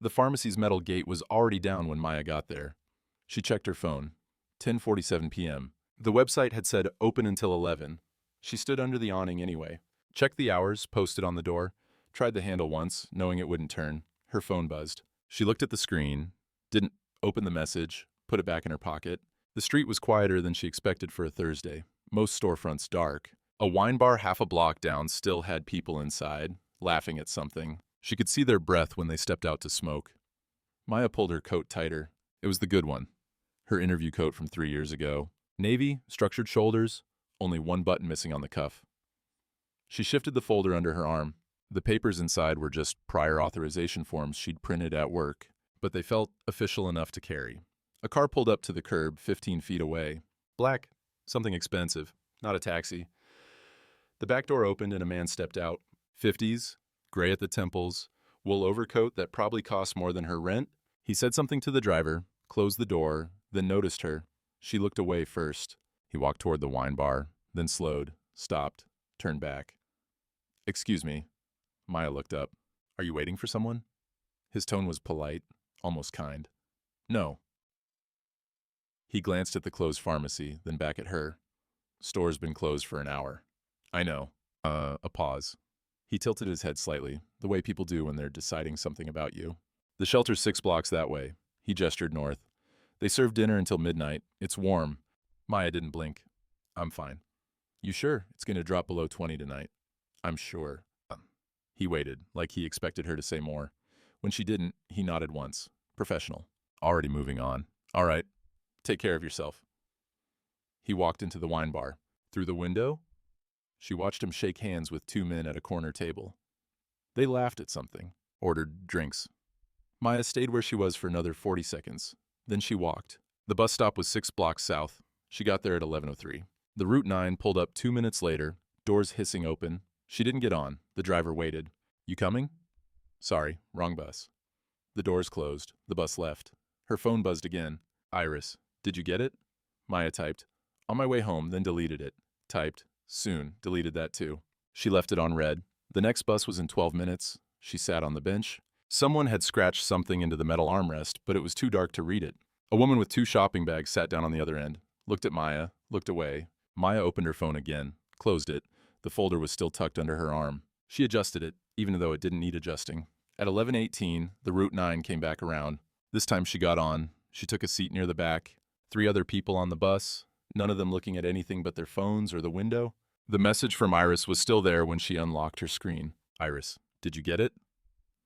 The pharmacy's metal gate was already down when Maya got there. She checked her phone. 10:47 p.m. The website had said open until 11. She stood under the awning anyway. Checked the hours posted on the door. Tried the handle once, knowing it wouldn't turn. Her phone buzzed. She looked at the screen, didn't open the message, put it back in her pocket. The street was quieter than she expected for a Thursday. Most storefronts dark. A wine bar half a block down still had people inside, laughing at something. She could see their breath when they stepped out to smoke. Maya pulled her coat tighter. It was the good one. Her interview coat from 3 years ago. Navy, structured shoulders, only one button missing on the cuff. She shifted the folder under her arm. The papers inside were just prior authorization forms she'd printed at work, but they felt official enough to carry. A car pulled up to the curb 15 feet away. Black, something expensive, not a taxi. The back door opened and a man stepped out. 50s, gray at the temples, wool overcoat that probably cost more than her rent. He said something to the driver, closed the door, then noticed her. She looked away first. He walked toward the wine bar, then slowed, stopped, turned back. "Excuse me." Maya looked up. "Are you waiting for someone?" His tone was polite, almost kind. "No." He glanced at the closed pharmacy, then back at her. "Store's been closed for an hour." "I know." A pause. He tilted his head slightly, the way people do when they're deciding something about you. "The shelter's 6 blocks that way." He gestured north. "They serve dinner until midnight. It's warm." Maya didn't blink. "I'm fine." "You sure? It's going to drop below 20 tonight." "I'm sure." He waited, like he expected her to say more. When she didn't, he nodded once. Professional. Already moving on. "All right. Take care of yourself." He walked into the wine bar. Through the window? She watched him shake hands with 2 men at a corner table. They laughed at something, ordered drinks. Maya stayed where she was for another 40 seconds. Then she walked. The bus stop was 6 blocks south. She got there at 11:03. The Route 9 pulled up 2 minutes later, doors hissing open. She didn't get on. The driver waited. "You coming?" "Sorry, wrong bus." The doors closed. The bus left. Her phone buzzed again. "Iris, did you get it?" Maya typed, "On my way home," then deleted it. Typed, "Soon," deleted that too. She left it on red. The next bus was in 12 minutes. She sat on the bench. Someone had scratched something into the metal armrest, but it was too dark to read it. A woman with 2 shopping bags sat down on the other end, looked at Maya, looked away. Maya opened her phone again, closed it. The folder was still tucked under her arm. She adjusted it, even though it didn't need adjusting. At 11:18, the Route 9 came back around. This time she got on. She took a seat near the back. 3 other people on the bus, none of them looking at anything but their phones or the window. The message from Iris was still there when she unlocked her screen. "Iris, did you get it?"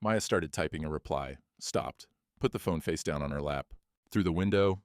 Maya started typing a reply, stopped, put the phone face down on her lap. Through the window,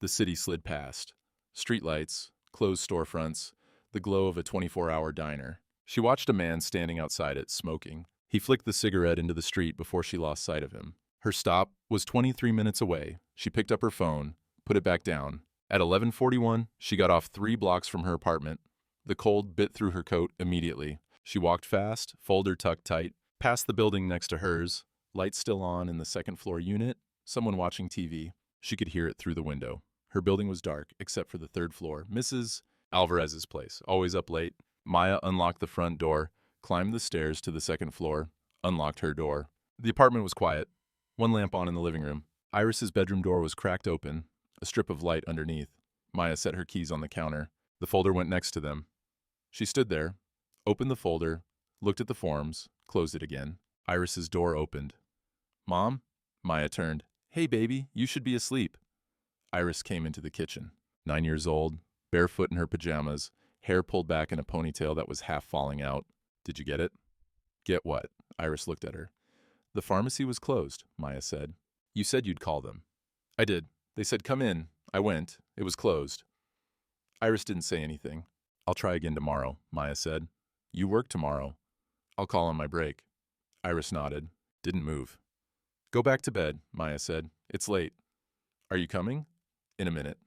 the city slid past. Streetlights, closed storefronts, the glow of a 24-hour diner. She watched a man standing outside it, smoking. He flicked the cigarette into the street before she lost sight of him. Her stop was 23 minutes away. She picked up her phone, put it back down. At 11:41, she got off 3 blocks from her apartment. The cold bit through her coat immediately. She walked fast, folder tucked tight, past the building next to hers, lights still on in the second-floor unit, someone watching TV. She could hear it through the window. Her building was dark, except for the 3rd floor, Mrs. Alvarez's place, always up late. Maya unlocked the front door, climbed the stairs to the 2nd floor, unlocked her door. The apartment was quiet. 1 lamp on in the living room. Iris's bedroom door was cracked open, a strip of light underneath. Maya set her keys on the counter. The folder went next to them. She stood there, opened the folder, looked at the forms, closed it again. Iris's door opened. "Mom?" Maya turned. "Hey, baby, you should be asleep." Iris came into the kitchen. 9 years old, barefoot in her pajamas, hair pulled back in a ponytail that was half falling out. "Did you get it?" "Get what?" Iris looked at her. "The pharmacy was closed," Maya said. "You said you'd call them." "I did. They said come in. I went. It was closed." Iris didn't say anything. "I'll try again tomorrow," Maya said. "You work tomorrow." "I'll call on my break." Iris nodded. Didn't move. "Go back to bed," Maya said. "It's late." "Are you coming?" "In a minute."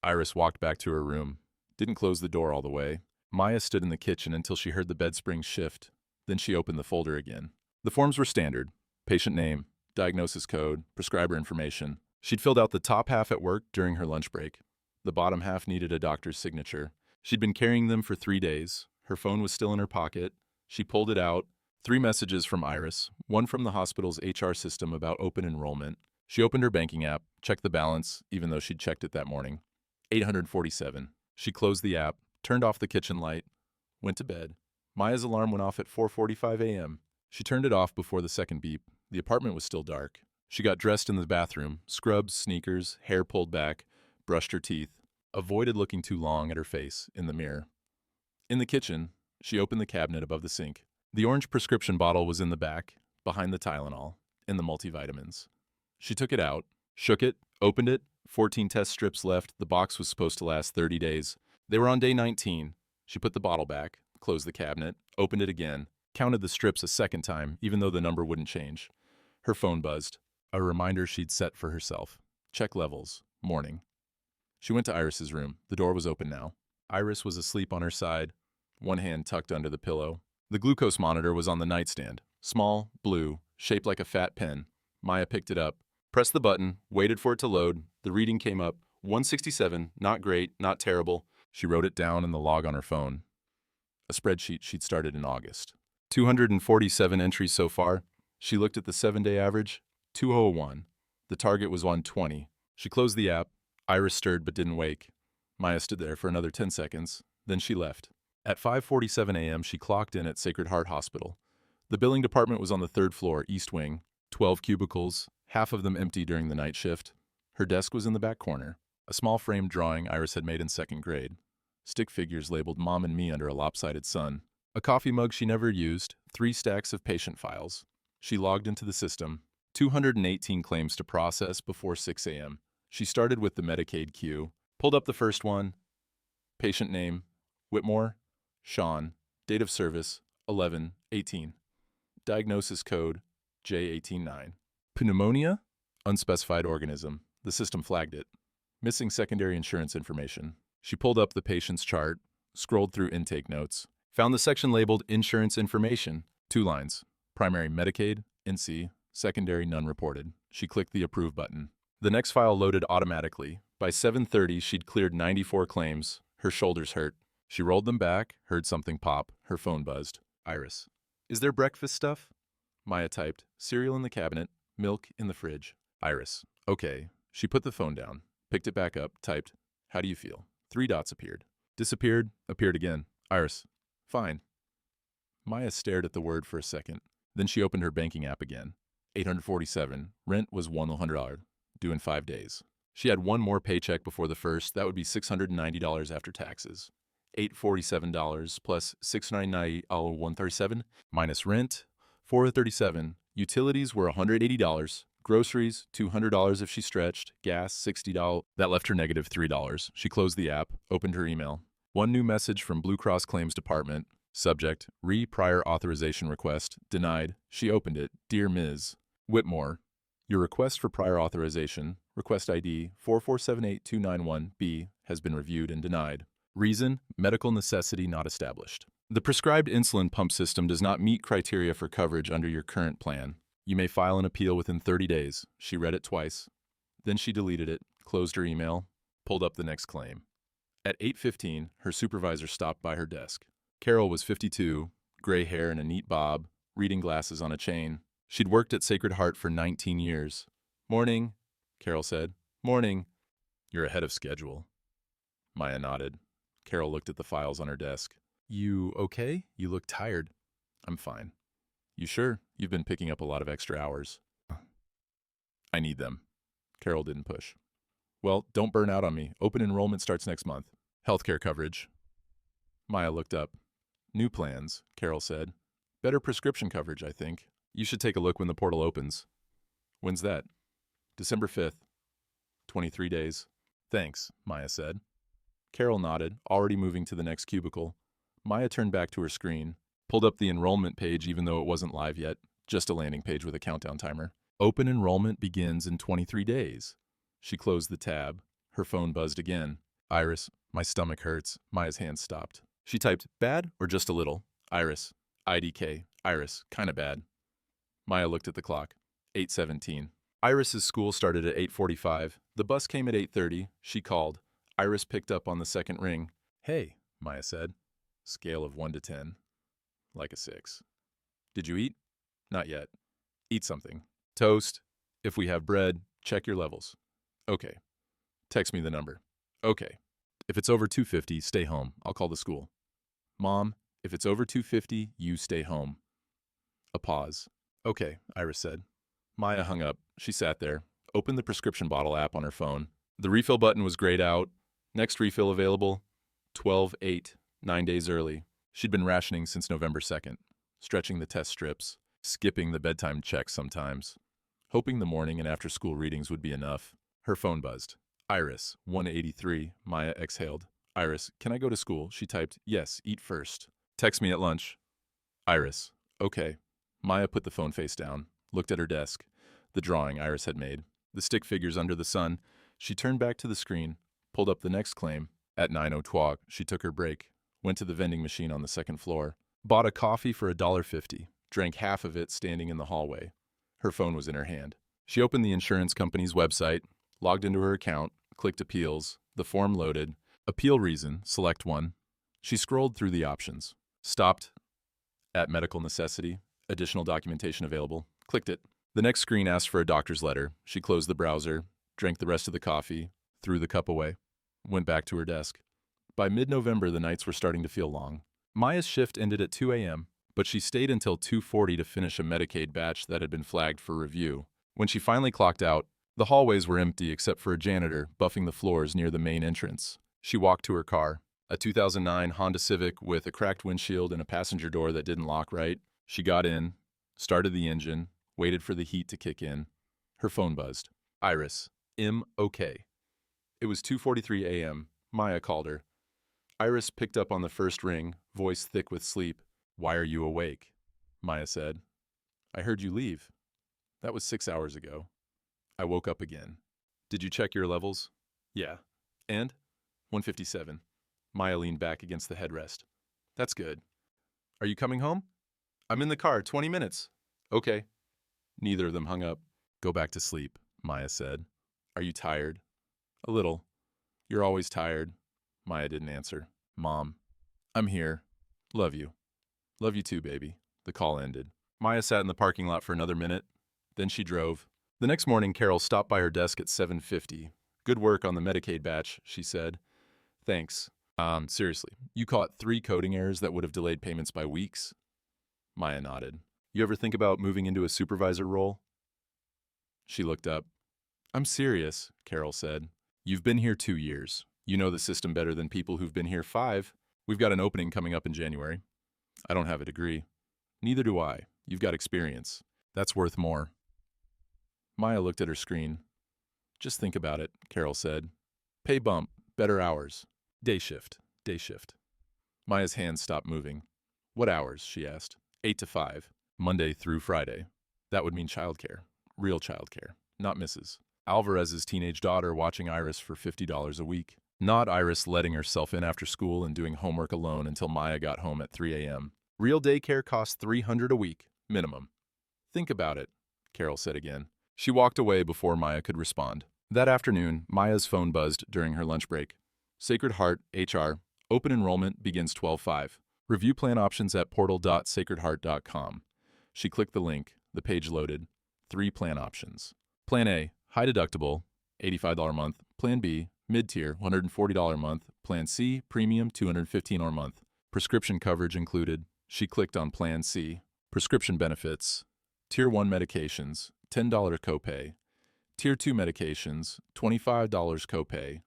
Iris walked back to her room. Didn't close the door all the way. Maya stood in the kitchen until she heard the bed springs shift. Then she opened the folder again. The forms were standard. Patient name, diagnosis code, prescriber information. She'd filled out the top half at work during her lunch break. The bottom half needed a doctor's signature. She'd been carrying them for 3 days. Her phone was still in her pocket. She pulled it out, 3 messages from Iris, one from the hospital's HR system about open enrollment. She opened her banking app, checked the balance, even though she'd checked it that morning. 847. She closed the app, turned off the kitchen light, went to bed. Maya's alarm went off at 4:45 a.m. She turned it off before the second beep. The apartment was still dark. She got dressed in the bathroom, scrubs, sneakers, hair pulled back, brushed her teeth, avoided looking too long at her face in the mirror. In the kitchen, she opened the cabinet above the sink. The orange prescription bottle was in the back, behind the Tylenol, and the multivitamins. She took it out, shook it, opened it, 14 test strips left. The box was supposed to last 30 days. They were on day 19. She put the bottle back, closed the cabinet, opened it again, counted the strips a second time, even though the number wouldn't change. Her phone buzzed. A reminder she'd set for herself. Check levels. Morning. She went to Iris's room. The door was open now. Iris was asleep on her side, one hand tucked under the pillow. The glucose monitor was on the nightstand. Small, blue, shaped like a fat pen. Maya picked it up, pressed the button, waited for it to load. The reading came up. 167, not great, not terrible. She wrote it down in the log on her phone. A spreadsheet she'd started in August. 247 entries so far. She looked at the 7-day average. 201. The target was 120. She closed the app. Iris stirred but didn't wake. Maya stood there for another 10 seconds. Then she left. At 5:47 a.m., she clocked in at Sacred Heart Hospital. The billing department was on the 3rd floor, East Wing. 12 cubicles, half of them empty during the night shift. Her desk was in the back corner. A small framed drawing Iris had made in 2nd grade. Stick figures labeled Mom and Me under a lopsided sun. A coffee mug she never used. 3 stacks of patient files. She logged into the system. 218 claims to process before 6 a.m. She started with the Medicaid queue. Pulled up the first one. Patient name, Whitmore, Sean. Date of service, 11/18. Diagnosis code, J189. Pneumonia? Unspecified organism. The system flagged it. Missing secondary insurance information. She pulled up the patient's chart, scrolled through intake notes, found the section labeled Insurance Information. 2 lines. Primary Medicaid, NC, secondary none reported. She clicked the Approve button. The next file loaded automatically. By 7:30, she'd cleared 94 claims. Her shoulders hurt. She rolled them back, heard something pop. Her phone buzzed. Iris. Is there breakfast stuff? Maya typed. Cereal in the cabinet. Milk in the fridge. Iris. Okay. She put the phone down, picked it back up, typed. How do you feel? 3 dots appeared. Disappeared, appeared again. Iris. Fine. Maya stared at the word for a second. Then she opened her banking app again. 847. Rent was $100, due in 5 days. She had one more paycheck before the first. That would be $690 after taxes. $847 plus $699, 137 minus rent, $437. Utilities were $180. Groceries, $200 if she stretched. Gas, $60. That left her negative $3. She closed the app, opened her email. One new message from Blue Cross Claims Department. Subject, prior authorization request, denied. She opened it. Dear Ms. Whitmore, your request for prior authorization, request ID 4478291B, has been reviewed and denied. Reason, medical necessity not established. The prescribed insulin pump system does not meet criteria for coverage under your current plan. You may file an appeal within 30 days. She read it twice. Then she deleted it, closed her email, pulled up the next claim. At 8:15, her supervisor stopped by her desk. Carol was 52, gray hair and a neat bob, reading glasses on a chain. She'd worked at Sacred Heart for 19 years. Morning, Carol said. Morning. You're ahead of schedule. Maya nodded. Carol looked at the files on her desk. You okay? You look tired. I'm fine. You sure? You've been picking up a lot of extra hours. I need them. Carol didn't push. Well, don't burn out on me. Open enrollment starts next month. Healthcare coverage. Maya looked up. New plans, Carol said. Better prescription coverage, I think. You should take a look when the portal opens. When's that? December 5th. 23 days. Thanks, Maya said. Carol nodded, already moving to the next cubicle. Maya turned back to her screen, pulled up the enrollment page even though it wasn't live yet, just a landing page with a countdown timer. Open enrollment begins in 23 days. She closed the tab. Her phone buzzed again. Iris, my stomach hurts. Maya's hand stopped. She typed, bad or just a little? Iris, IDK, Iris, kinda bad. Maya looked at the clock. 8:17. Iris's school started at 8:45. The bus came at 8:30. She called. Iris picked up on the second ring. Hey, Maya said. Scale of 1 to 10. Like a 6. Did you eat? Not yet. Eat something. Toast. If we have bread, check your levels. Okay. Text me the number. Okay. If it's over 250, stay home. I'll call the school. Mom, if it's over 250, you stay home. A pause. Okay, Iris said. Maya hung up. She sat there, opened the prescription bottle app on her phone. The refill button was grayed out. Next refill available, 12/8, 9 days early. She'd been rationing since November 2nd, stretching the test strips, skipping the bedtime checks sometimes, hoping the morning and after-school readings would be enough. Her phone buzzed. Iris, 183, Maya exhaled. Iris, can I go to school? She typed, yes, eat first. Text me at lunch. Iris, okay. Maya put the phone face down, looked at her desk, the drawing Iris had made, the stick figures under the sun. She turned back to the screen, pulled up the next claim. At 9:02, she took her break, went to the vending machine on the second floor, bought a coffee for $1.50, drank half of it standing in the hallway. Her phone was in her hand. She opened the insurance company's website, logged into her account, clicked appeals, the form loaded. Appeal reason, select one. She scrolled through the options, stopped at medical necessity, additional documentation available, clicked it. The next screen asked for a doctor's letter. She closed the browser, drank the rest of the coffee, threw the cup away, went back to her desk. By mid-November, the nights were starting to feel long. Maya's shift ended at 2 a.m., but she stayed until 2:40 to finish a Medicaid batch that had been flagged for review. When she finally clocked out, the hallways were empty except for a janitor buffing the floors near the main entrance. She walked to her car, a 2009 Honda Civic with a cracked windshield and a passenger door that didn't lock right. She got in, started the engine, waited for the heat to kick in. Her phone buzzed. Iris, okay. It was 2:43 a.m. Maya called her. Iris picked up on the first ring, voice thick with sleep. Why are you awake? Maya said. I heard you leave. That was 6 hours ago. I woke up again. Did you check your levels? Yeah. And? 157. Maya leaned back against the headrest. That's good. Are you coming home? I'm in the car, 20 minutes. Okay. Neither of them hung up. Go back to sleep, Maya said. Are you tired? A little. You're always tired. Maya didn't answer. Mom, I'm here. Love you. Love you too, baby. The call ended. Maya sat in the parking lot for another minute. Then she drove. The next morning, Carol stopped by her desk at 7:50. Good work on the Medicaid batch, she said. Thanks. Seriously, you caught 3 coding errors that would have delayed payments by weeks? Maya nodded. You ever think about moving into a supervisor role? She looked up. I'm serious, Carol said. You've been here 2 years. You know the system better than people who've been here 5. We've got an opening coming up in January. I don't have a degree. Neither do I. You've got experience. That's worth more. Maya looked at her screen. Just think about it, Carol said. Pay bump, better hours. Day shift, day shift. Maya's hands stopped moving. What hours? She asked. 8 to 5, Monday through Friday. That would mean childcare. Real childcare, not Mrs. Alvarez's teenage daughter watching Iris for $50 a week. Not Iris letting herself in after school and doing homework alone until Maya got home at 3 a.m. Real daycare costs $300 a week, minimum. Think about it, Carol said again. She walked away before Maya could respond. That afternoon, Maya's phone buzzed during her lunch break. Sacred Heart, HR. Open enrollment begins 12/5. Review plan options at portal.sacredheart.com. She clicked the link. The page loaded. 3 plan options. Plan A, high deductible, $85 a month. Plan B, mid-tier, $140 a month. Plan C, premium, $215 a month. Prescription coverage included. She clicked on Plan C. Prescription benefits. Tier 1 medications, $10 copay. Tier 2 medications, $25 copay.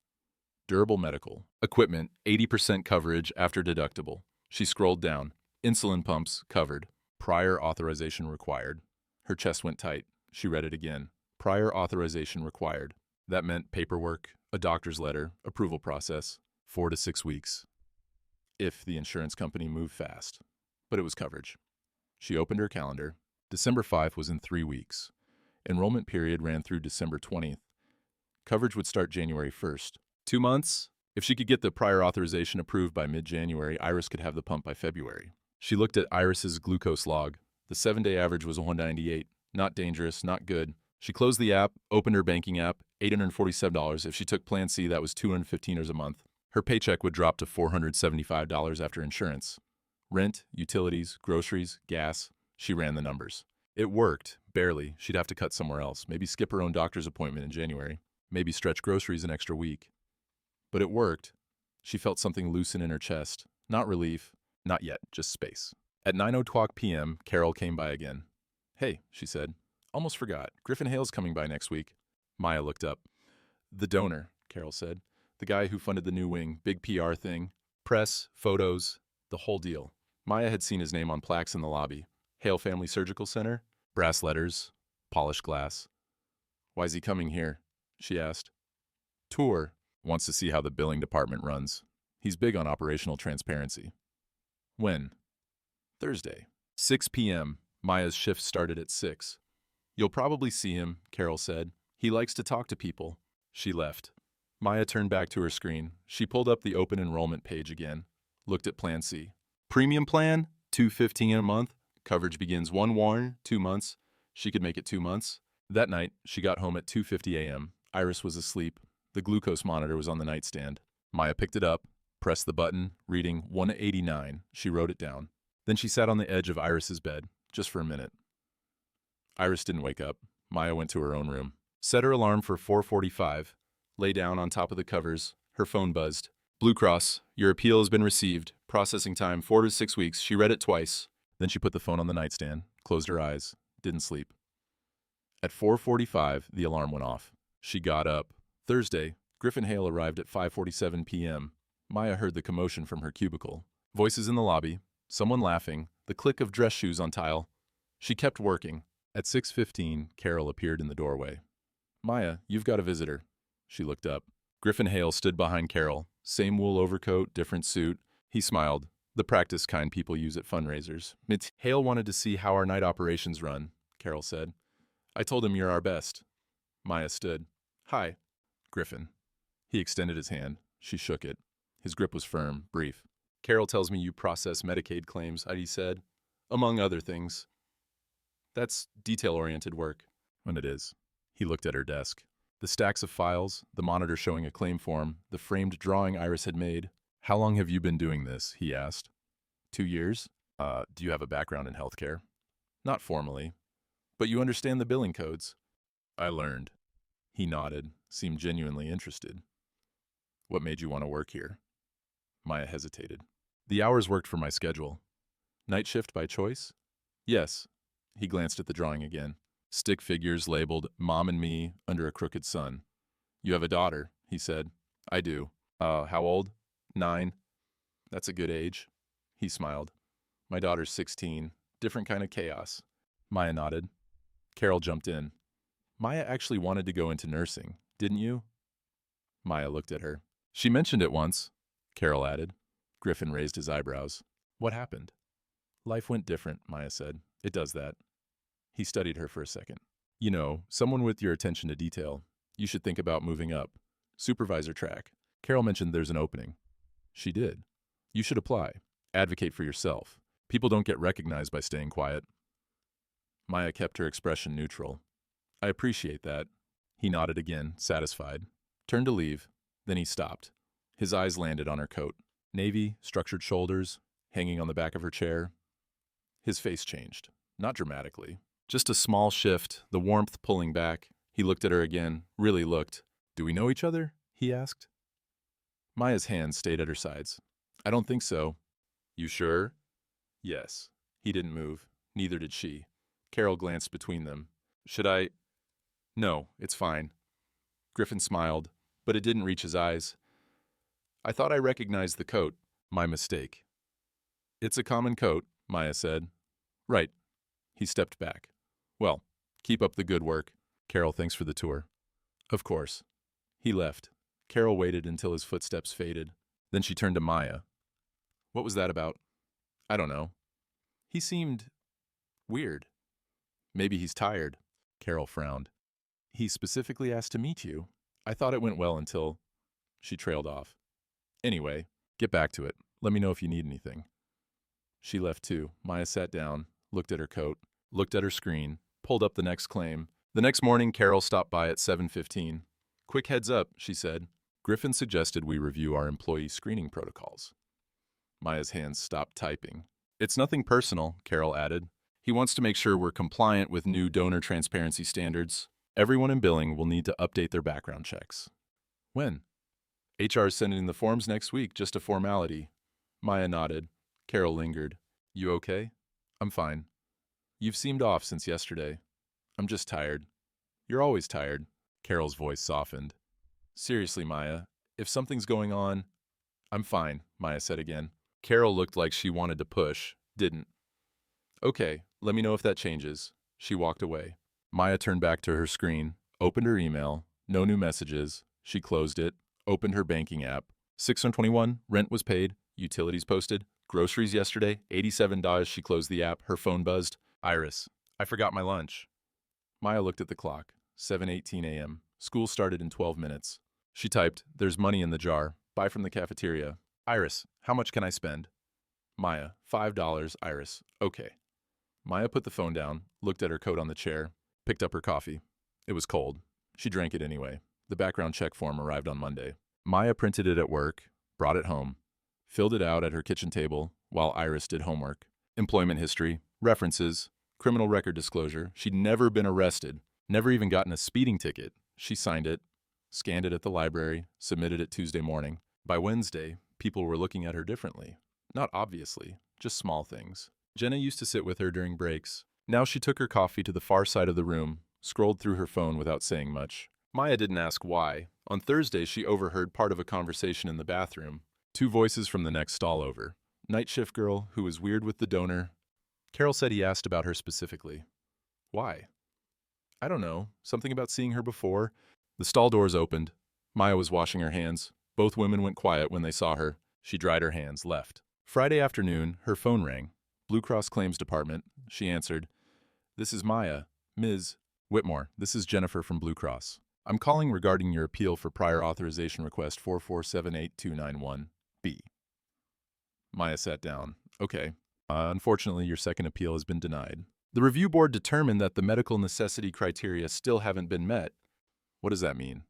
Durable medical. Equipment, 80% coverage after deductible. She scrolled down. Insulin pumps, covered. Prior authorization required. Her chest went tight. She read it again. Prior authorization required. That meant paperwork, a doctor's letter, approval process, 4 to 6 weeks. If the insurance company moved fast. But it was coverage. She opened her calendar. December 5th was in 3 weeks. Enrollment period ran through December 20th. Coverage would start January 1st. 2 months? If she could get the prior authorization approved by mid-January, Iris could have the pump by February. She looked at Iris's glucose log. The 7-day average was 198. Not dangerous, not good. She closed the app, opened her banking app, $847. If she took Plan C, that was $215 a month. Her paycheck would drop to $475 after insurance. Rent, utilities, groceries, gas. She ran the numbers. It worked, barely. She'd have to cut somewhere else, maybe skip her own doctor's appointment in January, maybe stretch groceries an extra week. But it worked. She felt something loosen in her chest. Not relief, not yet, just space. At 9:00 p.m., Carol came by again. "Hey," she said. "Almost forgot. Griffin Hale's coming by next week." Maya looked up. "The donor," Carol said. "The guy who funded the new wing, big PR thing. Press, photos, the whole deal." Maya had seen his name on plaques in the lobby. Hale Family Surgical Center, brass letters, polished glass. "Why's he coming here?" she asked. "Tour. Wants to see how the billing department runs. He's big on operational transparency." "When?" "Thursday. 6 p.m. Maya's shift started at 6. "You'll probably see him," Carol said. "He likes to talk to people." She left. Maya turned back to her screen. She pulled up the open enrollment page again, looked at Plan C. Premium plan, $215 a month. Coverage begins 1/1, 2 months. She could make it 2 months. That night, she got home at 2:50 a.m. Iris was asleep. The glucose monitor was on the nightstand. Maya picked it up, pressed the button, reading 189. She wrote it down. Then she sat on the edge of Iris's bed, just for a minute. Iris didn't wake up. Maya went to her own room. Set her alarm for 4:45. Lay down on top of the covers. Her phone buzzed. "Blue Cross, your appeal has been received. Processing time 4 to 6 weeks." She read it twice. Then she put the phone on the nightstand, closed her eyes, didn't sleep. At 4:45, the alarm went off. She got up. Thursday, Griffin Hale arrived at 5:47 p.m. Maya heard the commotion from her cubicle. Voices in the lobby, someone laughing, the click of dress shoes on tile. She kept working. At 6:15, Carol appeared in the doorway. "Maya, you've got a visitor." She looked up. Griffin Hale stood behind Carol. Same wool overcoat, different suit. He smiled. The practice kind people use at fundraisers. "Hale wanted to see how our night operations run," Carol said. "I told him you're our best." Maya stood. "Hi." "Griffin." He extended his hand. She shook it. His grip was firm, brief. "Carol tells me you process Medicaid claims," he said. "Among other things." "That's detail-oriented work." "When it is." He looked at her desk. The stacks of files, the monitor showing a claim form, the framed drawing Iris had made. "How long have you been doing this?" he asked. 2 years. Do you have a background in healthcare?" "Not formally. But you understand the billing codes." "I learned." He nodded, seemed genuinely interested. "What made you want to work here?" Maya hesitated. "The hours worked for my schedule." "Night shift by choice?" "Yes." He glanced at the drawing again. Stick figures labeled "Mom and Me" under a crooked sun. "You have a daughter," he said. "I do." How old?" 9. "That's a good age." He smiled. "My daughter's 16. Different kind of chaos." Maya nodded. Carol jumped in. "Maya actually wanted to go into nursing, didn't you?" Maya looked at her. "She mentioned it once," Carol added. Griffin raised his eyebrows. "What happened?" "Life went different," Maya said. "It does that." He studied her for a second. "You know, someone with your attention to detail. You should think about moving up. Supervisor track. Carol mentioned there's an opening." "She did." "You should apply. Advocate for yourself. People don't get recognized by staying quiet." Maya kept her expression neutral. "I appreciate that." He nodded again, satisfied. Turned to leave. Then he stopped. His eyes landed on her coat. Navy, structured shoulders, hanging on the back of her chair. His face changed. Not dramatically. Just a small shift, the warmth pulling back. He looked at her again, really looked. "Do we know each other?" he asked. Maya's hands stayed at her sides. "I don't think so." "You sure?" "Yes." He didn't move. Neither did she. Carol glanced between them. "Should I?" "No, it's fine." Griffin smiled, but it didn't reach his eyes. "I thought I recognized the coat. My mistake." "It's a common coat," Maya said. "Right." He stepped back. "Well, keep up the good work." "Carol, thanks for the tour." "Of course." He left. Carol waited until his footsteps faded. Then she turned to Maya. "What was that about?" "I don't know. He seemed weird." "Maybe he's tired." Carol frowned. "He specifically asked to meet you. I thought it went well until—" She trailed off. "Anyway, get back to it. Let me know if you need anything." She left too. Maya sat down, looked at her coat, looked at her screen, pulled up the next claim. The next morning, Carol stopped by at 7:15. "Quick heads up," she said. "Griffin suggested we review our employee screening protocols." Maya's hands stopped typing. "It's nothing personal," Carol added. He wants to make sure we're compliant with new donor transparency standards. Everyone in billing will need to update their background checks. When? HR is sending the forms next week, just a formality. Maya nodded. Carol lingered. You okay? I'm fine. You've seemed off since yesterday. I'm just tired. You're always tired. Carol's voice softened. Seriously, Maya, if something's going on... I'm fine, Maya said again. Carol looked like she wanted to push, didn't. Okay, let me know if that changes. She walked away. Maya turned back to her screen, opened her email, no new messages. She closed it, opened her banking app. 621, rent was paid, utilities posted, groceries yesterday, $87. She closed the app, her phone buzzed. Iris, I forgot my lunch. Maya looked at the clock. 7:18 a.m. School started in 12 minutes. She typed, there's money in the jar. Buy from the cafeteria. Iris, how much can I spend? Maya, $5. Iris, okay. Maya put the phone down, looked at her coat on the chair, picked up her coffee. It was cold. She drank it anyway. The background check form arrived on Monday. Maya printed it at work, brought it home, filled it out at her kitchen table while Iris did homework. Employment history, references, criminal record disclosure. She'd never been arrested, never even gotten a speeding ticket. She signed it, scanned it at the library, submitted it Tuesday morning. By Wednesday, people were looking at her differently. Not obviously, just small things. Jenna used to sit with her during breaks. Now she took her coffee to the far side of the room, scrolled through her phone without saying much. Maya didn't ask why. On Thursday, she overheard part of a conversation in the bathroom. Two voices from the next stall over. Night shift girl, who was weird with the donor. Carol said he asked about her specifically. Why? I don't know. Something about seeing her before. The stall doors opened. Maya was washing her hands. Both women went quiet when they saw her. She dried her hands, left. Friday afternoon, her phone rang. Blue Cross Claims Department. She answered. This is Maya. Ms. Whitmore, this is Jennifer from Blue Cross. I'm calling regarding your appeal for prior authorization request 4478291B. Maya sat down. Okay. Unfortunately, your second appeal has been denied. The review board determined that the medical necessity criteria still haven't been met. What does that mean?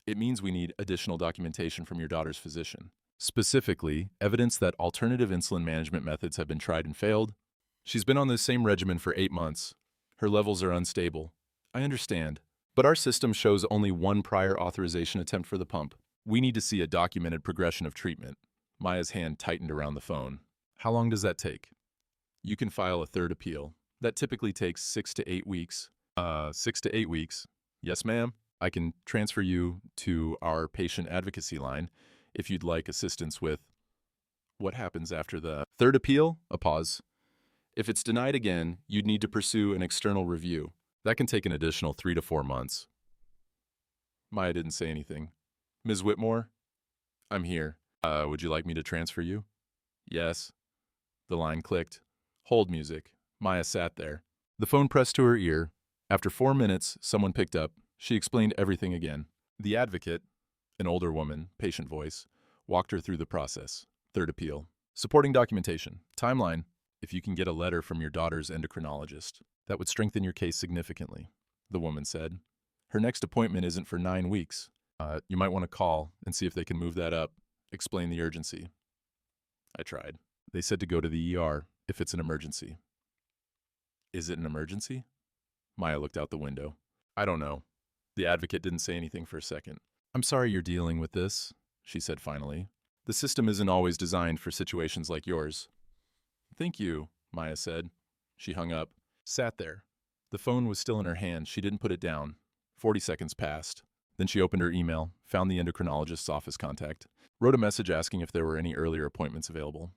It means we need additional documentation from your daughter's physician. Specifically, evidence that alternative insulin management methods have been tried and failed. She's been on the same regimen for 8 months. Her levels are unstable. I understand. But our system shows only one prior authorization attempt for the pump. We need to see a documented progression of treatment. Maya's hand tightened around the phone. How long does that take? You can file a third appeal. That typically takes 6 to 8 weeks. 6 to 8 weeks. Yes, ma'am. I can transfer you to our patient advocacy line if you'd like assistance with what happens after the third appeal. A pause. If it's denied again, you'd need to pursue an external review. That can take an additional 3 to 4 months. Maya didn't say anything. Ms. Whitmore? I'm here. Would you like me to transfer you? Yes. The line clicked. Hold music. Maya sat there. The phone pressed to her ear. After 4 minutes, someone picked up. She explained everything again. The advocate, an older woman, patient voice, walked her through the process. Third appeal. Supporting documentation. Timeline. If you can get a letter from your daughter's endocrinologist, that would strengthen your case significantly, the woman said. Her next appointment isn't for 9 weeks. You might want to call and see if they can move that up. Explain the urgency. I tried. They said to go to the ER if it's an emergency. Is it an emergency? Maya looked out the window. I don't know. The advocate didn't say anything for a second. I'm sorry you're dealing with this, she said finally. The system isn't always designed for situations like yours. Thank you, Maya said. She hung up, sat there. The phone was still in her hand. She didn't put it down. 40 seconds passed. Then she opened her email, found the endocrinologist's office contact, wrote a message asking if there were any earlier appointments available.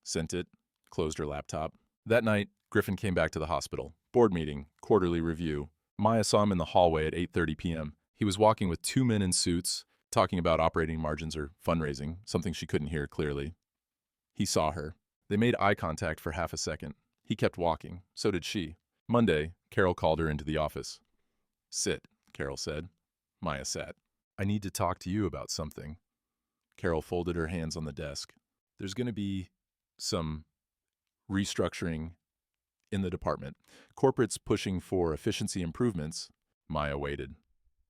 Sent it, closed her laptop. That night, Griffin came back to the hospital. Board meeting, quarterly review. Maya saw him in the hallway at 8:30 p.m. He was walking with 2 men in suits, talking about operating margins or fundraising, something she couldn't hear clearly. He saw her. They made eye contact for half a second. He kept walking. So did she. Monday, Carol called her into the office. Sit, Carol said. Maya sat. I need to talk to you about something. Carol folded her hands on the desk. There's going to be some restructuring in the department. Corporate's pushing for efficiency improvements. Maya waited.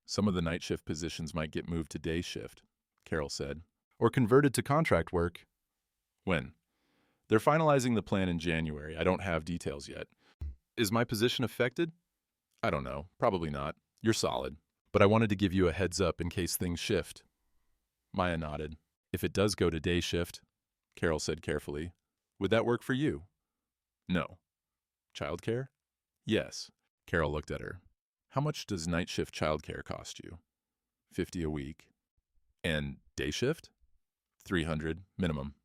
Some of the night shift positions might get moved to day shift, Carol said. Or converted to contract work. When? They're finalizing the plan in January. I don't have details yet. Is my position affected? I don't know. Probably not. You're solid. But I wanted to give you a heads up in case things shift. Maya nodded. If it does go to day shift, Carol said carefully, would that work for you? No. Childcare? Yes. Carol looked at her. How much does night shift childcare cost you? 50 a week. And day shift? 300 minimum.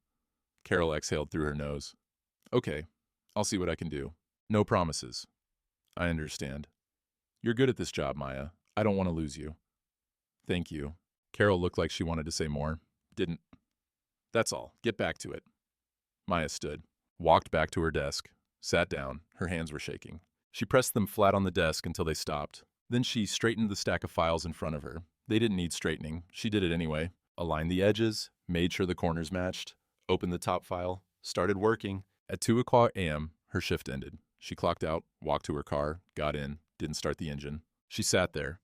Carol exhaled through her nose. Okay, I'll see what I can do. No promises. I understand. You're good at this job, Maya. I don't want to lose you. Thank you. Carol looked like she wanted to say more. Didn't. That's all. Get back to it. Maya stood, walked back to her desk, sat down. Her hands were shaking. She pressed them flat on the desk until they stopped. Then she straightened the stack of files in front of her. They didn't need straightening. She did it anyway. Aligned the edges, made sure the corners matched, opened the top file, started working. At 2 a.m., her shift ended. She clocked out, walked to her car, got in, didn't start the engine. She sat there,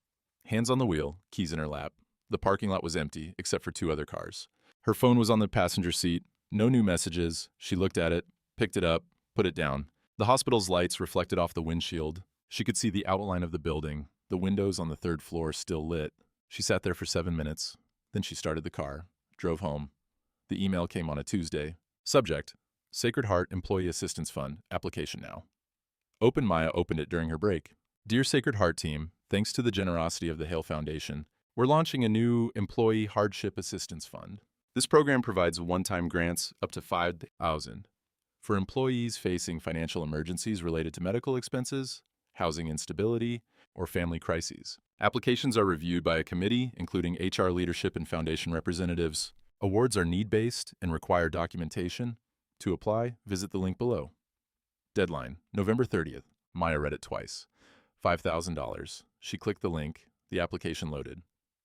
hands on the wheel, keys in her lap. The parking lot was empty, except for 2 other cars. Her phone was on the passenger seat. No new messages. She looked at it, picked it up, put it down. The hospital's lights reflected off the windshield. She could see the outline of the building, the windows on the 3rd floor still lit. She sat there for 7 minutes. Then she started the car, drove home. The email came on a Tuesday. Subject: Sacred Heart Employee Assistance Fund, application now. Maya opened it during her break. Dear Sacred Heart team, thanks to the generosity of the Hale Foundation, we're launching a new Employee Hardship Assistance Fund. This program provides one-time grants up to $5,000 for employees facing financial emergencies related to medical expenses, housing instability, or family crises. Applications are reviewed by a committee, including HR leadership and foundation representatives. Awards are need-based and require documentation. To apply, visit the link below. Deadline, November 30th. Maya read it twice. $5,000. She clicked the link. The application loaded.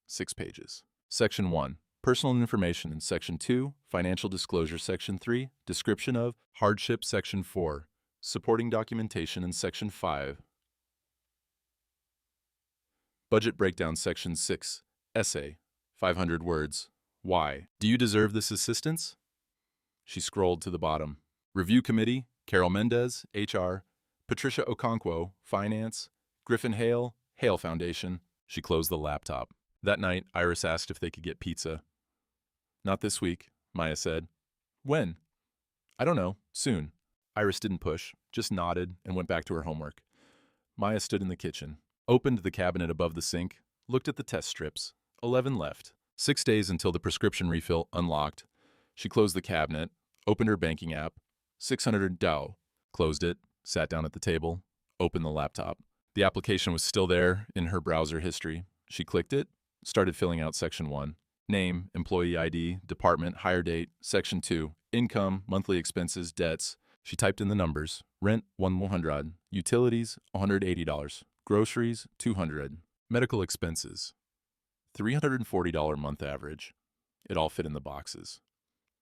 6 pages. Section 1. Personal information in Section 2. Financial disclosure Section 3. Description of hardship Section 4. Supporting documentation in Section 5. Budget breakdown Section 6. Essay. 500 words. Why? Do you deserve this assistance? She scrolled to the bottom. Review Committee, Carol Mendez, HR, Patricia Okonkwo, Finance, Griffin Hale, Hale Foundation. She closed the laptop. That night, Iris asked if they could get pizza. Not this week, Maya said. When? I don't know. Soon. Iris didn't push, just nodded and went back to her homework. Maya stood in the kitchen, opened the cabinet above the sink, looked at the test strips. 11 left. 6 days until the prescription refill unlocked. She closed the cabinet, opened her banking app. 600 DAO. Closed it, sat down at the table, opened the laptop. The application was still there in her browser history. She clicked it, started filling out Section 1. Name, employee ID, department, hire date. Section 2. Income, monthly expenses, debts. She typed in the numbers. Rent, $100. Utilities, $180. Groceries, $200. Medical expenses, $340 month average. It all fit in the boxes.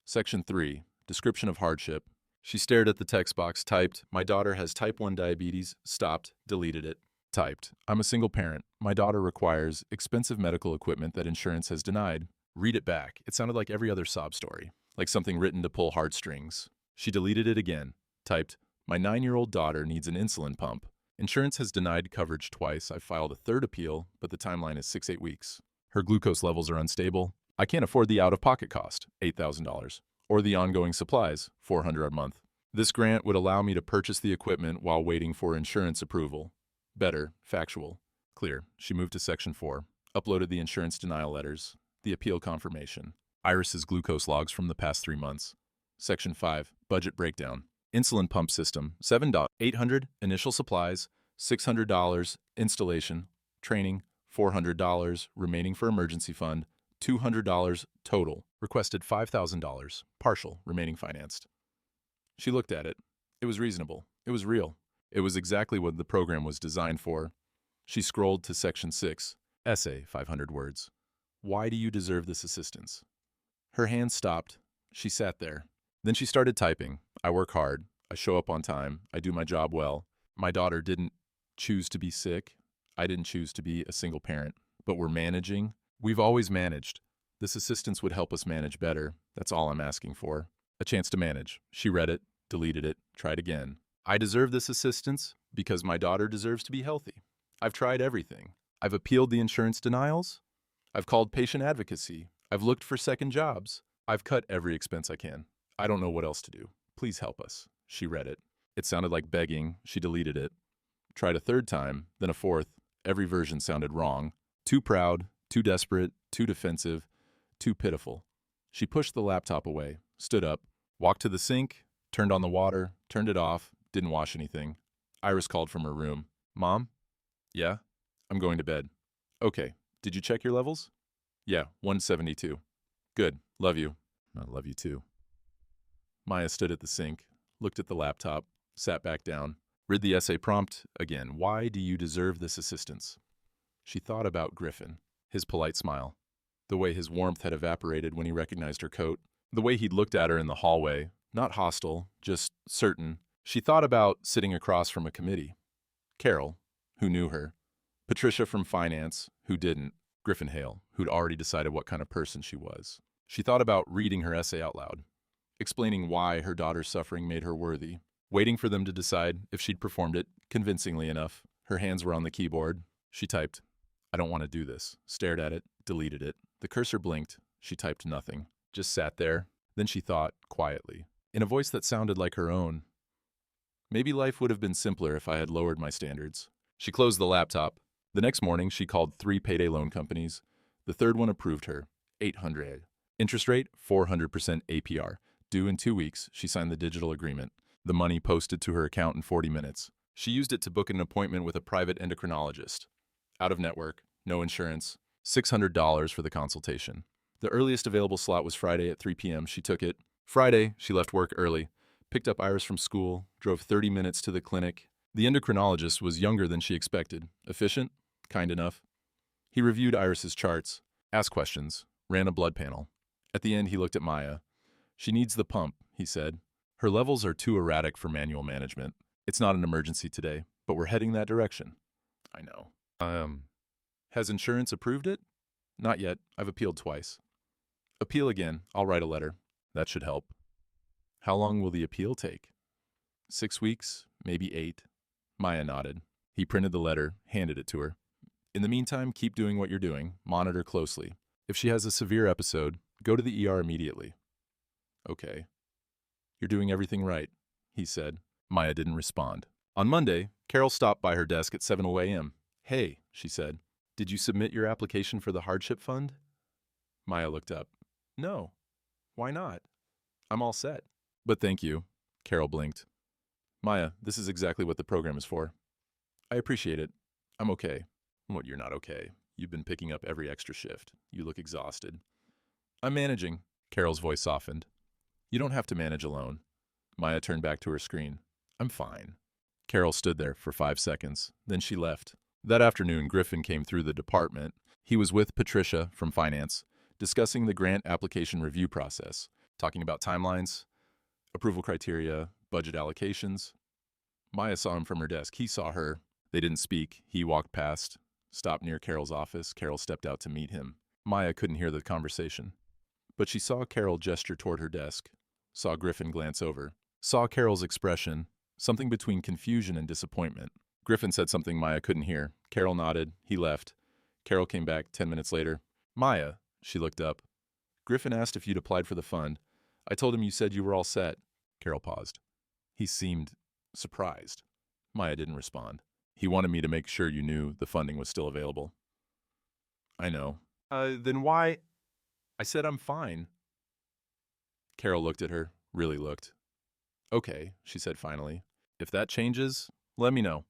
Section 3. Description of hardship. She stared at the text box, typed, my daughter has type 1 diabetes, stopped, deleted it. Typed, I'm a single parent. My daughter requires expensive medical equipment that insurance has denied. Read it back. It sounded like every other sob story, like something written to pull heartstrings. She deleted it again. Typed, my 9-year-old daughter needs an insulin pump. Insurance has denied coverage twice. I've filed a 3rd appeal, but the timeline is 6-8 weeks. Her glucose levels are unstable. I can't afford the out-of-pocket cost, $8,000. Or the ongoing supplies, $400 a month. This grant would allow me to purchase the equipment while waiting for insurance approval. Better, factual, clear. She moved to Section 4, uploaded the insurance denial letters, the appeal confirmation, Iris's glucose logs from the past 3 months. Section 5, budget breakdown. Insulin pump system, $7. $800, initial supplies, $600, installation, training, $400, remaining for emergency fund, $200 total. Requested $5,000, partial, remaining financed. She looked at it. It was reasonable. It was real. It was exactly what the program was designed for. She scrolled to Section 6. Essay, 500 words. Why do you deserve this assistance? Her hand stopped. She sat there. Then she started typing. I work hard. I show up on time. I do my job well. My daughter didn't choose to be sick. I didn't choose to be a single parent. But we're managing. We've always managed. This assistance would help us manage better. That's all I'm asking for. A chance to manage. She read it, deleted it, tried again. I deserve this assistance because my daughter deserves to be healthy. I've tried everything. I've appealed the insurance denials. I've called patient advocacy. I've looked for second jobs. I've cut every expense I can. I don't know what else to do. Please help us. She read it. It sounded like begging. She deleted it. Tried a third time, then a fourth. Every version sounded wrong. Too proud, too desperate, too defensive, too pitiful. She pushed the laptop away, stood up, walked to the sink, turned on the water, turned it off, didn't wash anything. Iris called from her room. Mom? Yeah? I'm going to bed. Okay. Did you check your levels? Yeah, 172. Good. Love you. I love you too. Maya stood at the sink, looked at the laptop, sat back down, read the essay prompt again. Why do you deserve this assistance? She thought about Griffin, his polite smile, the way his warmth had evaporated when he recognized her coat, the way he'd looked at her in the hallway, not hostile, just certain. She thought about sitting across from a committee. Carol, who knew her, Patricia from finance, who didn't, Griffin Hale, who'd already decided what kind of person she was. She thought about reading her essay out loud, explaining why her daughter's suffering made her worthy, waiting for them to decide if she'd performed it convincingly enough. Her hands were on the keyboard. She typed, I don't want to do this, stared at it, deleted it. The cursor blinked. She typed nothing, just sat there. Then she thought, quietly, in a voice that sounded like her own, maybe life would have been simpler if I had lowered my standards. She closed the laptop. The next morning, she called 3 payday loan companies. The third one approved her, 800. Interest rate, 400% APR. Due in 2 weeks, she signed the digital agreement. The money posted to her account in 40 minutes. She used it to book an appointment with a private endocrinologist. Out of network, no insurance, $600 for the consultation. The earliest available slot was Friday at 3 p.m. She took it. Friday, she left work early, picked up Iris from school, drove 30 minutes to the clinic. The endocrinologist was younger than she expected, efficient, kind enough. He reviewed Iris's charts, asked questions, ran a blood panel. At the end, he looked at Maya. She needs the pump, he said. Her levels are too erratic for manual management. It's not an emergency today, but we're heading that direction. I know. Has insurance approved it? Not yet. I've appealed twice. Appeal again. I'll write a letter. That should help. How long will the appeal take? 6 weeks, maybe 8. Maya nodded. He printed the letter, handed it to her. In the meantime, keep doing what you're doing. Monitor closely. If she has a severe episode, go to the ER immediately. Okay. You're doing everything right, he said. Maya didn't respond. On Monday, Carol stopped by her desk at 7:00 a.m. Hey, she said, did you submit your application for the hardship fund? Maya looked up. No. Why not? I'm all set. But thank you. Carol blinked. Maya, this is exactly what the program is for. I appreciate it. I'm okay. What, you're not okay? You've been picking up every extra shift. You look exhausted. I'm managing. Carol's voice softened. You don't have to manage alone. Maya turned back to her screen. I'm fine. Carol stood there for 5 seconds. Then she left. That afternoon, Griffin came through the department. He was with Patricia from finance, discussing the grant application review process, talking about timelines, approval criteria, budget allocations. Maya saw him from her desk. He saw her. They didn't speak. He walked past, stopped near Carol's office. Carol stepped out to meet him. Maya couldn't hear the conversation. But she saw Carol gesture toward her desk, saw Griffin glance over, saw Carol's expression, something between confusion and disappointment. Griffin said something Maya couldn't hear. Carol nodded. He left. Carol came back 10 minutes later. Maya, she looked up. Griffin asked if you'd applied for the fund. I told him you said you were all set. Carol paused. He seemed surprised. Maya didn't respond. He wanted me to make sure you knew the funding was still available. I know. Then why? I said I'm fine. Carol looked at her, really looked. Okay, she said finally. If that changes, let me know.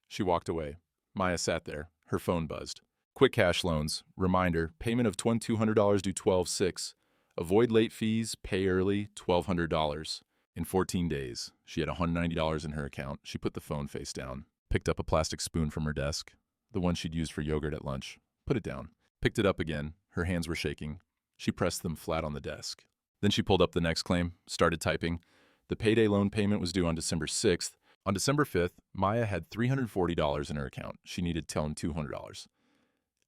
She walked away. Maya sat there. Her phone buzzed. Quick cash loans. Reminder, payment of $2,200 due 12/6. Avoid late fees, pay early, $1,200. In 14 days, she had $190 in her account. She put the phone face down, picked up a plastic spoon from her desk, the one she'd used for yogurt at lunch, put it down, picked it up again. Her hands were shaking. She pressed them flat on the desk. Then she pulled up the next claim, started typing. The payday loan payment was due on December 6th. On December 5th, Maya had $340 in her account. She needed $200.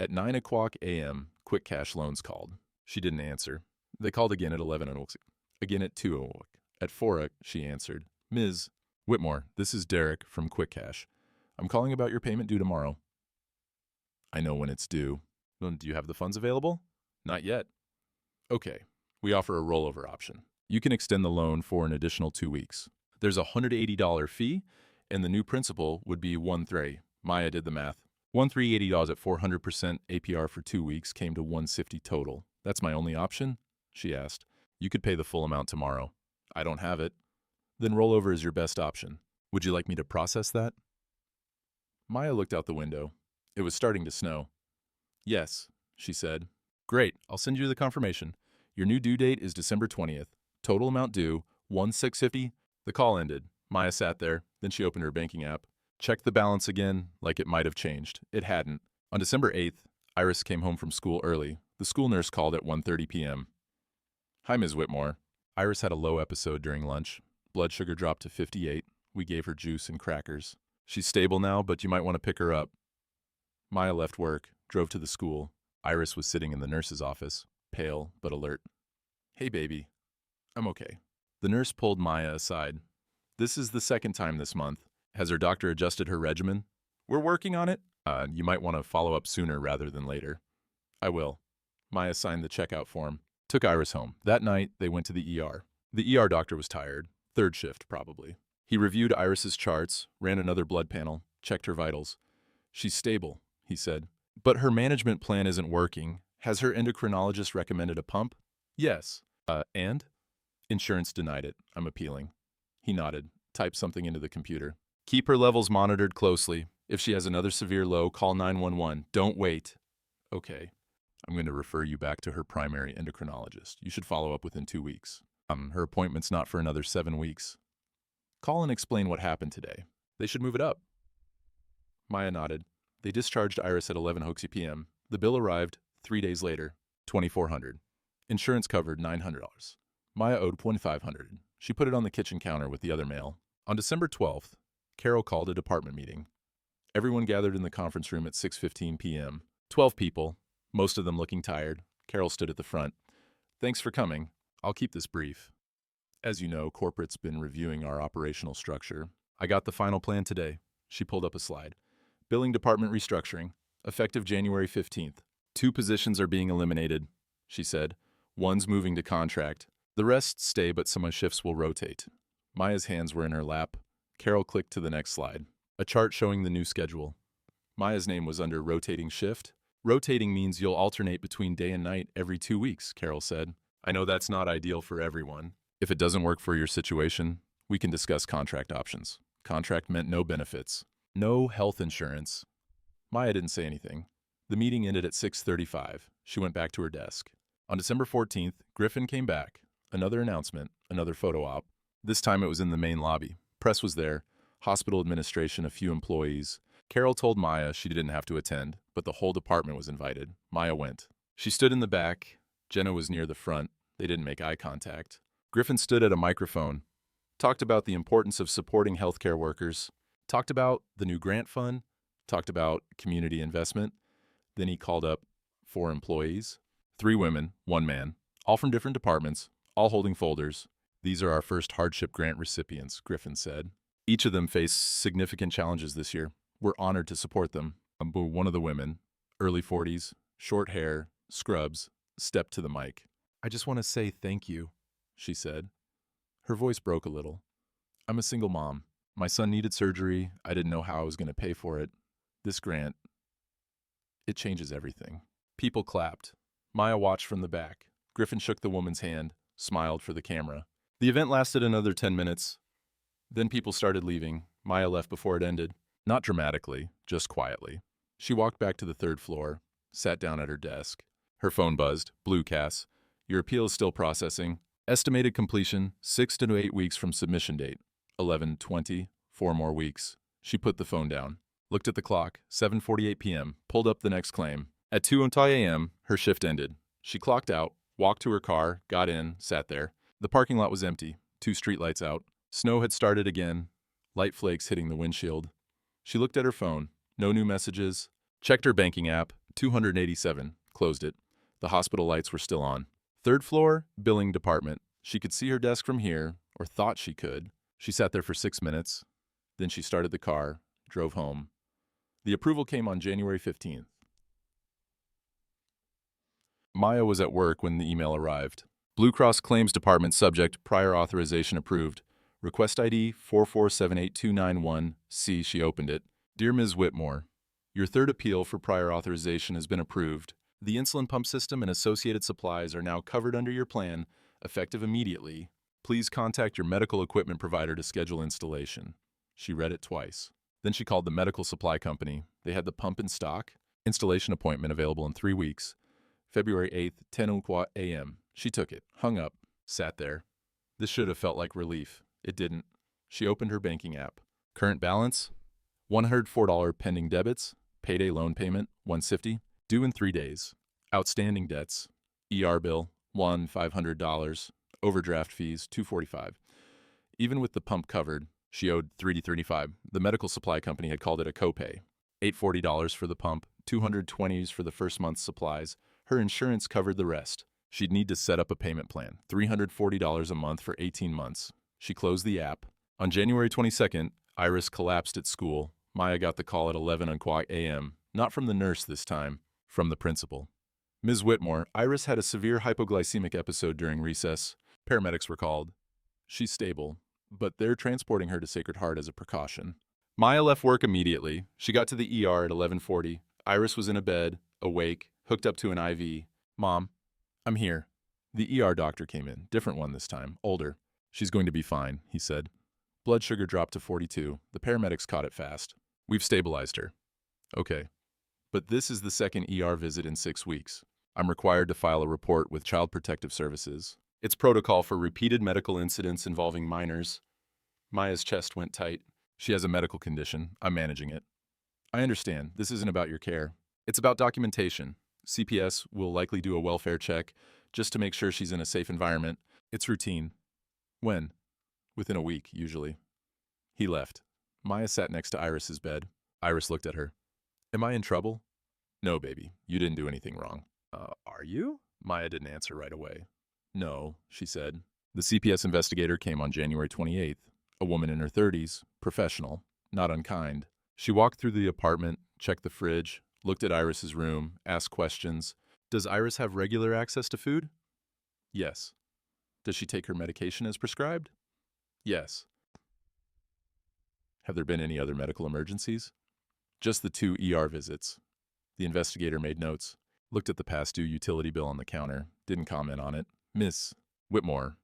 At 9:00 a.m., Quick Cash Loans called. She didn't answer. They called again at 11:00, again at 2:00. At 4:00, she answered. Ms. Whitmore, this is Derek from Quick Cash. I'm calling about your payment due tomorrow. I know when it's due. Well, do you have the funds available? Not yet. Okay, we offer a rollover option. You can extend the loan for an additional 2 weeks. There's a $180 fee, and the new principal would be 1.3. Maya did the math. $1,380 at 400% APR for 2 weeks came to $150 total. That's my only option? She asked. You could pay the full amount tomorrow. I don't have it. Then rollover is your best option. Would you like me to process that? Maya looked out the window. It was starting to snow. Yes, she said. Great, I'll send you the confirmation. Your new due date is December 20th. Total amount due, $1,650. The call ended. Maya sat there, then she opened her banking app. Checked the balance again, like it might have changed. It hadn't. On December 8th, Iris came home from school early. The school nurse called at 1:30 p.m. Hi, Ms. Whitmore. Iris had a low episode during lunch. Blood sugar dropped to 58. We gave her juice and crackers. She's stable now, but you might want to pick her up. Maya left work, drove to the school. Iris was sitting in the nurse's office, pale but alert. Hey, baby. I'm okay. The nurse pulled Maya aside. This is the second time this month. Has her doctor adjusted her regimen? We're working on it. You might want to follow up sooner rather than later. I will. Maya signed the checkout form. Took Iris home. That night, they went to the ER. The ER doctor was tired. Third shift, probably. He reviewed Iris's charts, ran another blood panel, checked her vitals. She's stable, he said. But her management plan isn't working. Has her endocrinologist recommended a pump? Yes. And? Insurance denied it. I'm appealing. He nodded, typed something into the computer. Keep her levels monitored closely. If she has another severe low, call 911. Don't wait. Okay. I'm going to refer you back to her primary endocrinologist. You should follow up within 2 weeks. Her appointment's not for another 7 weeks. Call and explain what happened today. They should move it up. Maya nodded. They discharged Iris at 11:00 p.m. The bill arrived 3 days later, $2,400. Insurance covered $900. Maya owed $2,500. She put it on the kitchen counter with the other mail. On December 12th, Carol called a department meeting. Everyone gathered in the conference room at 6:15 p.m. 12 people, most of them looking tired. Carol stood at the front. Thanks for coming. I'll keep this brief. As you know, corporate's been reviewing our operational structure. I got the final plan today. She pulled up a slide. Billing department restructuring, effective January 15th. 2 positions are being eliminated, she said. One's moving to contract. The rest stay, but some shifts will rotate. Maya's hands were in her lap. Carol clicked to the next slide. A chart showing the new schedule. Maya's name was under rotating shift. Rotating means you'll alternate between day and night every 2 weeks, Carol said. I know that's not ideal for everyone. If it doesn't work for your situation, we can discuss contract options. Contract meant no benefits, no health insurance. Maya didn't say anything. The meeting ended at 6:35. She went back to her desk. On December 14th, Griffin came back. Another announcement, another photo op. This time it was in the main lobby. Press was there, hospital administration, a few employees. Carol told Maya she didn't have to attend, but the whole department was invited. Maya went. She stood in the back. Jenna was near the front. They didn't make eye contact. Griffin stood at a microphone, talked about the importance of supporting healthcare workers, talked about the new grant fund, talked about community investment. Then he called up 4 employees, 3 women, 1 man, all from different departments, all holding folders. These are our first hardship grant recipients, Griffin said. Each of them faced significant challenges this year. We're honored to support them. But one of the women, early 40s, short hair, scrubs, stepped to the mic. I just want to say thank you, she said. Her voice broke a little. I'm a single mom. My son needed surgery. I didn't know how I was going to pay for it. This grant, it changes everything. People clapped. Maya watched from the back. Griffin shook the woman's hand, smiled for the camera. The event lasted another 10 minutes. Then people started leaving. Maya left before it ended. Not dramatically, just quietly. She walked back to the 3rd floor, sat down at her desk. Her phone buzzed. Blue Cass. Your appeal is still processing. Estimated completion, 6 to 8 weeks from submission date. 11:20, 4 more weeks. She put the phone down. Looked at the clock, 7:48 p.m., pulled up the next claim. At 2:00 a.m., her shift ended. She clocked out, walked to her car, got in, sat there. The parking lot was empty, 2 streetlights out. Snow had started again, light flakes hitting the windshield. She looked at her phone, no new messages. Checked her banking app, 287, closed it. The hospital lights were still on. 3rd floor, billing department. She could see her desk from here, or thought she could. She sat there for 6 minutes. Then she started the car, drove home. The approval came on January 15th. Maya was at work when the email arrived. Blue Cross Claims Department subject, prior authorization approved. Request ID 4478291C. She opened it. Dear Ms. Whitmore, your third appeal for prior authorization has been approved. The insulin pump system and associated supplies are now covered under your plan, effective immediately. Please contact your medical equipment provider to schedule installation. She read it twice. Then she called the medical supply company. They had the pump in stock. Installation appointment available in 3 weeks. February 8th, 10 a.m. She took it, hung up, sat there. This should have felt like relief. It didn't. She opened her banking app. Current balance? $104 pending debits. Payday loan payment, $150. Due in 3 days. Outstanding debts. ER bill, $500. Overdraft fees, $245. Even with the pump covered, she owed $335. The medical supply company had called it a copay. $840 for the pump, $220 for the first month's supplies. Her insurance covered the rest. She'd need to set up a payment plan, $340 a month for 18 months. She closed the app. On January 22nd, Iris collapsed at school. Maya got the call at 11 a.m., not from the nurse this time, from the principal. Ms. Whitmore, Iris had a severe hypoglycemic episode during recess. Paramedics were called. She's stable, but they're transporting her to Sacred Heart as a precaution. Maya left work immediately. She got to the ER at 11:40. Iris was in a bed, awake, hooked up to an IV. Mom, I'm here. The ER doctor came in, different one this time, older. She's going to be fine, he said. Blood sugar dropped to 42. The paramedics caught it fast. We've stabilized her. Okay. But this is the second ER visit in 6 weeks. I'm required to file a report with Child Protective Services. It's protocol for repeated medical incidents involving minors. Maya's chest went tight. She has a medical condition. I'm managing it. I understand. This isn't about your care. It's about documentation. CPS will likely do a welfare check just to make sure she's in a safe environment. It's routine. When? Within a week, usually. He left. Maya sat next to Iris's bed. Iris looked at her. Am I in trouble? No, baby. You didn't do anything wrong. Are you? Maya didn't answer right away. No, she said. The CPS investigator came on January 28th. A woman in her 30s, professional, not unkind. She walked through the apartment, checked the fridge, looked at Iris's room, asked questions. Does Iris have regular access to food? Yes. Does she take her medication as prescribed? Yes. Have there been any other medical emergencies? Just the 2 ER visits. The investigator made notes, looked at the past due utility bill on the counter, didn't comment on it. Miss Whitmore,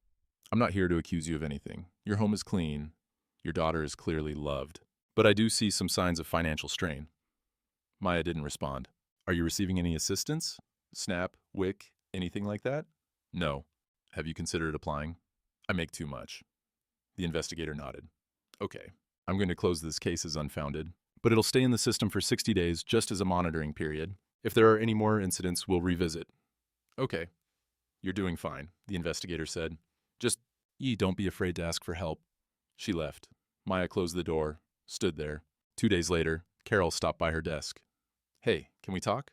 I'm not here to accuse you of anything. Your home is clean. Your daughter is clearly loved. But I do see some signs of financial strain. Maya didn't respond. Are you receiving any assistance? SNAP, WIC, anything like that? No. Have you considered applying? I make too much. The investigator nodded. Okay. I'm going to close this case as unfounded, but it'll stay in the system for 60 days just as a monitoring period. If there are any more incidents, we'll revisit. Okay. You're doing fine, the investigator said. Just, don't be afraid to ask for help. She left. Maya closed the door, stood there. 2 days later, Carol stopped by her desk. Hey, can we talk?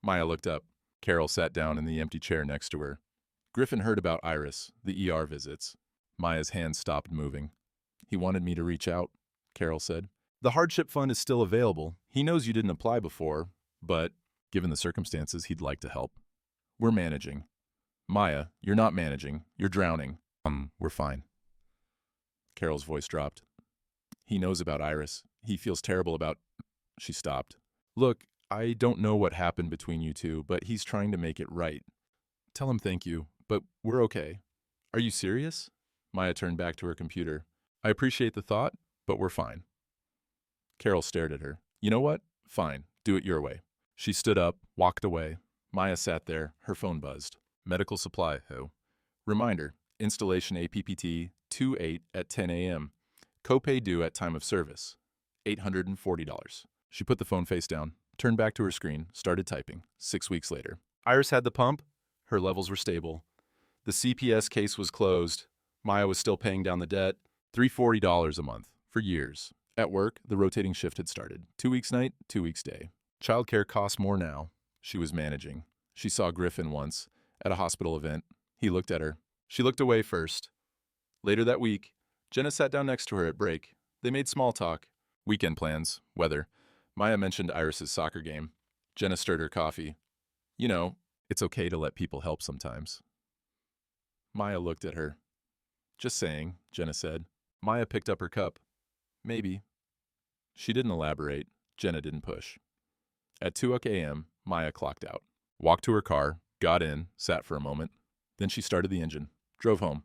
Maya looked up. Carol sat down in the empty chair next to her. Griffin heard about Iris, the ER visits. Maya's hand stopped moving. He wanted me to reach out, Carol said. The hardship fund is still available. He knows you didn't apply before, but given the circumstances, he'd like to help. We're managing. Maya, you're not managing. You're drowning. We're fine. Carol's voice dropped. He knows about Iris. He feels terrible about... She stopped. Look, I don't know what happened between you two, but he's trying to make it right. Tell him thank you, but we're okay. Are you serious? Maya turned back to her computer. I appreciate the thought, but we're fine. Carol stared at her. You know what? Fine. Do it your way. She stood up, walked away. Maya sat there. Her phone buzzed. Medical supply, ho. Reminder, installation APPT 28 at 10 a.m. Copay due at time of service. $840. She put the phone face down, turned back to her screen, started typing. 6 weeks later. Iris had the pump. Her levels were stable. The CPS case was closed. Maya was still paying down the debt. $340 a month. For years. At work, the rotating shift had started. 2 weeks night, 2 weeks day. Childcare costs more now. She was managing. She saw Griffin once, at a hospital event. He looked at her. She looked away first. Later that week, Jenna sat down next to her at break. They made small talk. Weekend plans, weather. Maya mentioned Iris's soccer game. Jenna stirred her coffee. You know, it's okay to let people help sometimes. Maya looked at her. Just saying, Jenna said. Maya picked up her cup. Maybe. She didn't elaborate. Jenna didn't push. At 2 a.m., Maya clocked out. Walked to her car, got in, sat for a moment. Then she started the engine, drove home.